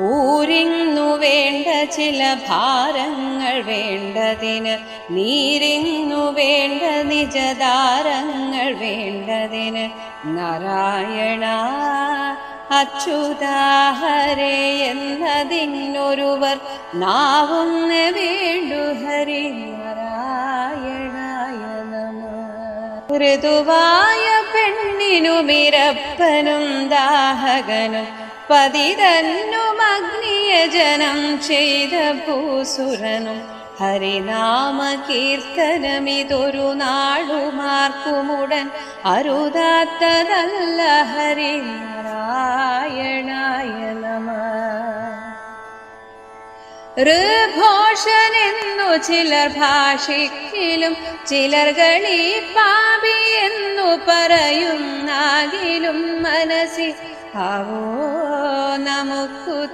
ഊരിന്നു വേണ്ട ചില ഭാരങ്ങൾ വേണ്ടതിന്, നീരിന്നു വേണ്ട നിജതാരങ്ങൾ വേണ്ടതിന്. നാരായണ അച്യുതാ ഹരേ എന്നതിനൊരുവർ നാവും വേണ്ടു. ഹരി നാരായണായ നമഃ. ഋതുവായ പെണ്ണിനുമിരപ്പനും ദാഹകനും പതിതന്നും അഗ്നിയജനം ചെയ്ത ഭൂസുരനും ഹരിനാമ കീർത്തനമിതൊരു നാടുമാർക്കുമുടൻ അരുതാത്തതല്ല. ഹരി നാരായണായ നമഃ. ഋഘോഷനെന്നു ചിലർ ഭാഷിക്കിലും ചിലർ ഗളി പാപി എന്നു പറയുന്നാകിലും മനസ്സിൽ ആവോ നമുക്കു